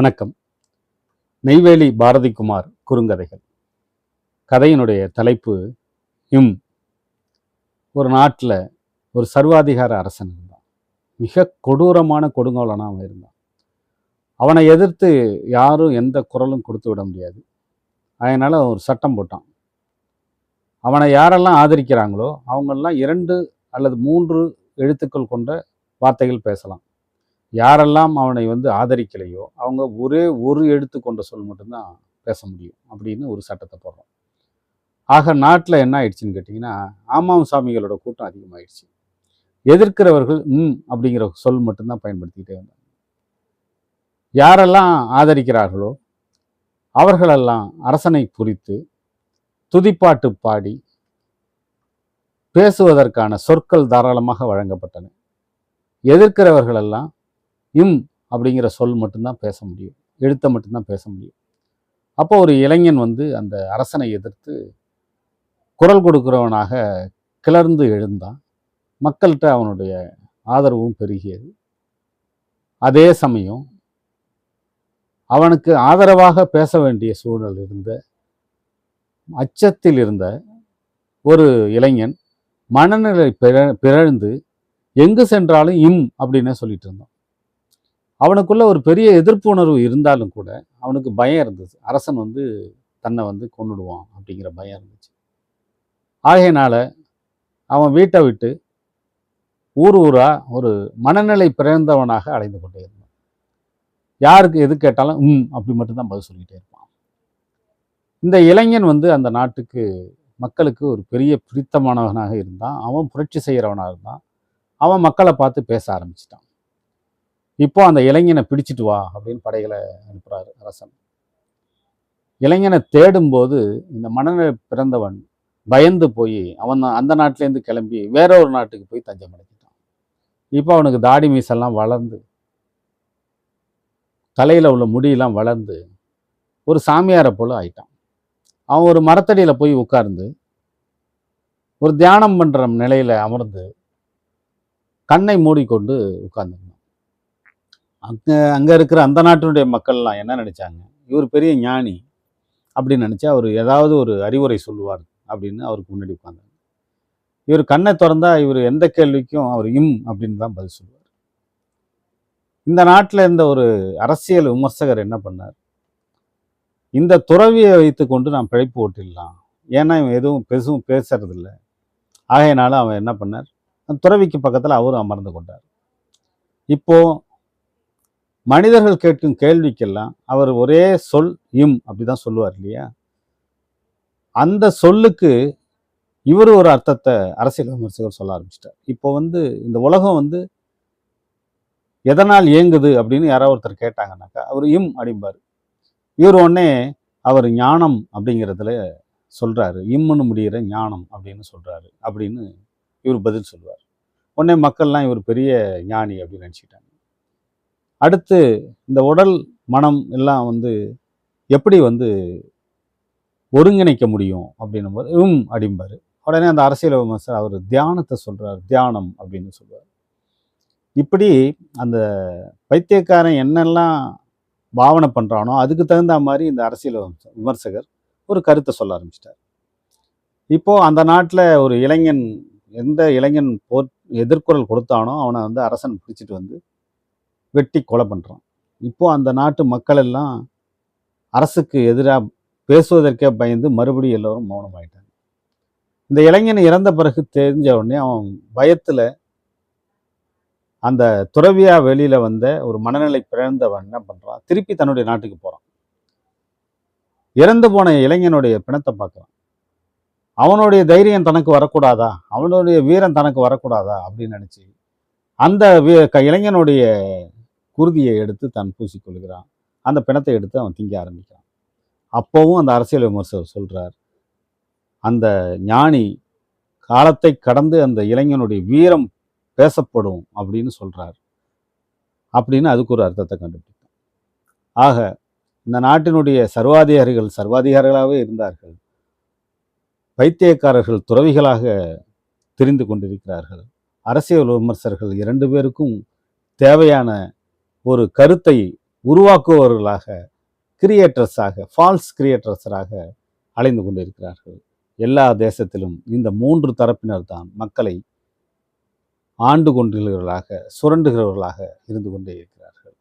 வணக்கம். நெய்வேலி பாரதிக்குமார் குறுங்கதைகள். கதையினுடைய தலைப்பு இம். ஒரு நாட்டில் ஒரு சர்வாதிகார அரசன் இருந்தான். மிக கொடூரமான கொடுங்கோலனா அவன் இருந்தான். அவனை எதிர்த்து யாரும் எந்த குரலும் கொடுத்து விட முடியாது. அதனால் ஒரு சட்டம் போட்டான். அவனை யாரெல்லாம் ஆதரிக்கிறாங்களோ அவங்களெல்லாம் 2 அல்லது 3 எழுத்துக்கள் கொண்ட வார்த்தைகள் பேசலாம். யாரெல்லாம் அவனை ஆதரிக்கலையோ அவங்க ஒரே ஒரு எழுத்து கொண்ட சொல் மட்டும்தான் பேச முடியும் அப்படின்னு ஒரு சட்டத்தை போடுறோம். ஆக நாட்டில் என்ன ஆயிடுச்சுன்னு கேட்டிங்கன்னா, ஆமாம் சாமிகளோட கூட்டம் அதிகமாகிடுச்சு. எதிர்க்கிறவர்கள் அப்படிங்கிற சொல் மட்டும்தான் பயன்படுத்திக்கிட்டே வந்தாங்க. யாரெல்லாம் ஆதரிக்கிறார்களோ அவர்களெல்லாம் அரசனை குறித்து துதிப்பாட்டு பாடி பேசுவதற்கான சொற்கள் தாராளமாக வழங்கப்பட்டன. எதிர்க்கிறவர்களெல்லாம் அப்படிங்கிற சொல் மட்டும்தான் பேச முடியும், எழுத்தை மட்டும்தான் பேச முடியும். அப்போ ஒரு இளைஞன் அந்த அரசனை எதிர்த்து குரல் கொடுக்கிறவனாக கிளர்ந்து எழுந்தான். மக்கள்கிட்ட அவனுடைய ஆதரவும் பெருகியது. அதே சமயம் அவனுக்கு ஆதரவாக பேச வேண்டிய சூழல் இருந்த அச்சத்தில் இருந்த ஒரு இளைஞன் மனநிலை பிறழ்ந்து எங்கு சென்றாலும் அப்படின்னு சொல்லிட்டு இருந்தான். அவனுக்குள்ள ஒரு பெரிய எதிர்ப்பு உணர்வு இருந்தாலும் கூட அவனுக்கு பயம் இருந்தது. அரசன் தன்னை கொன்னுடுவான் அப்படிங்கிற பயம் இருந்துச்சு. ஆகையினால அவன் வீட்டை விட்டு ஊரா ஒரு மனநிலை பிறந்தவனாக அலைந்து கொண்டே இருந்தான். யாருக்கு எது கேட்டாலும் அப்படி மட்டும்தான் பதில் சொல்லிகிட்டே இருப்பான். இந்த இளைஞன் அந்த நாட்டுக்கு மக்களுக்கு ஒரு பெரிய பிடித்தமானவனாக இருந்தான். அவன் புரட்சி செய்கிறவனாக இருந்தான். அவன் மக்களை பார்த்து பேச ஆரம்பிச்சிட்டான். இப்போ அந்த இளைஞனை பிடிச்சிட்டு வா அப்படின்னு படைகளை அனுப்புகிறாரு அரசன். இளைஞனை தேடும்போது இந்த மனநிலை பிறந்தவன் பயந்து போய் அவன் அந்த நாட்டிலேருந்து கிளம்பி வேற ஒரு நாட்டுக்கு போய் தஞ்சம் அடைஞ்சிட்டான். இப்போ அவனுக்கு தாடி மீசெல்லாம் வளர்ந்து தலையில் உள்ள முடியெல்லாம் வளர்ந்து ஒரு சாமியாரை போல ஆயிட்டான். அவன் ஒரு மரத்தடியில் போய் உட்கார்ந்து ஒரு தியானம் பண்ணுற நிலையில் அமர்ந்து கண்ணை மூடிக்கொண்டு உட்கார்ந்துருந்தான். அங்கே இருக்கிற அந்த நாட்டினுடைய மக்கள்லாம் என்ன நினச்சாங்க, இவர் பெரிய ஞானி அப்படின்னு நினச்சா அவர் ஏதாவது ஒரு அறிவுரை சொல்லுவார் அப்படின்னு அவருக்கு முன்னாடி உட்கார்ந்தாங்க. இவர் கண்ணை திறந்தா இவர் எந்த கேள்விக்கும் அவர் அப்படின்னு தான் பதில் சொல்லுவார். இந்த நாட்டில் இருந்த ஒரு அரசியல் விமர்சகர் என்ன பண்ணார், இந்த துறவியை வைத்து கொண்டு நாம் பிழைப்பு ஓட்டிடலாம், ஏன்னா இவன் எதுவும் பெருசும் பேசுறதில்ல. ஆகையினால அவன் என்ன பண்ணார், அந்த துறவிக்கு பக்கத்தில் அவரும் அமர்ந்து கொண்டார். இப்போ மனிதர்கள் கேட்கும் கேள்விக்கெல்லாம் அவர் ஒரே சொல் அப்படிதான் சொல்லுவார் இல்லையா. அந்த சொல்லுக்கு இவர் ஒரு அர்த்தத்தை அரசியல் விமர்சகர் சொல்ல ஆரம்பிச்சிட்டார். இப்போ இந்த உலகம் எதனால் இயங்குது அப்படின்னு யாராவது ஒருத்தர் கேட்டாங்கன்னாக்கா அவர் அப்படிம்பார். இவர் உடனே அவர் ஞானம் அப்படிங்கிறதுல சொல்றாரு, இம்முன்னு முடிகிற ஞானம் அப்படின்னு சொல்றாரு அப்படின்னு இவர் பதில் சொல்லுவார். உடனே மக்கள்லாம் இவர் பெரிய ஞானி அப்படின்னு நினச்சிக்கிட்டாங்க. அடுத்து இந்த உடல் மனம் எல்லாம் எப்படி ஒருங்கிணைக்க முடியும் அப்படின்னும் போது அப்படிம்பாரு. உடனே அந்த அரசியல் விமர்சகர் அவர் தியானத்தை சொல்றார், தியானம் அப்படின்னு சொல்லுவார். இப்படி அந்த பைத்தியக்காரன் என்னெல்லாம் பாவனை பண்ணுறானோ அதுக்கு தகுந்த மாதிரி இந்த அரசியல் விமர்சகர் ஒரு கருத்தை சொல்ல ஆரம்பிச்சிட்டார். இப்போது அந்த நாட்டில் ஒரு இளைஞன், எந்த இளைஞன் எதிர்குரல் கொடுத்தானோ அவனை அரசன் பிடிச்சிட்டு வெட்டி கொலை பண்ணுறான். இப்போது அந்த நாட்டு மக்கள் எல்லாம் அரசுக்கு எதிராக பேசுவதற்கே பயந்து மறுபடியும் எல்லோரும் மௌனமாயிட்டாங்க. இந்த இளைஞன் இறந்த பிறகு தெரிஞ்ச உடனே அவன் பயத்தில் அந்த துறவியா வெளியில் வந்த ஒரு மனநிலை பிறந்தவன் என்ன பண்ணுறான், திருப்பி தன்னுடைய நாட்டுக்கு போகிறான். இறந்து போன இளைஞனுடைய பிணத்தை பார்க்குறான். அவனுடைய தைரியம் தனக்கு வரக்கூடாதா, அவனுடைய வீரம் தனக்கு வரக்கூடாதா அப்படின்னு நினச்சி அந்த இளைஞனுடைய குருதியை எடுத்து தான் பூசிக்கொள்கிறான். அந்த பிணத்தை எடுத்து அவன் திங்க ஆரம்பிக்கிறான். அப்போவும் அந்த அரசியல் விமர்சகர் சொல்கிறார், அந்த ஞானி காலத்தை கடந்து அந்த இளைஞனுடைய வீரம் பேசப்படும் அப்படின்னு சொல்கிறார் அப்படின்னு அதுக்கு ஒரு அர்த்தத்தை கண்டுபிடித்தான். ஆக இந்த நாட்டினுடைய சர்வாதிகாரிகளாகவே இருந்தார்கள். பைத்தியக்காரர்கள் துறவிகளாக தெரிந்து கொண்டிருக்கிறார்கள். அரசியல் விமர்சகர்கள் 2 பேருக்கும் தேவையான ஒரு கருத்தை உருவாக்குபவர்களாக, கிரியேட்டர்ஸாக, ஃபால்ஸ் கிரியேட்டர்ஸராக அலைந்து கொண்டிருக்கிறார்கள். எல்லா தேசத்திலும் இந்த 3 தரப்பினர் தான் மக்களை ஆண்டு கொண்டுகிறவர்களாக, சுரண்டுகிறவர்களாக இருந்து கொண்டே இருக்கிறார்கள்.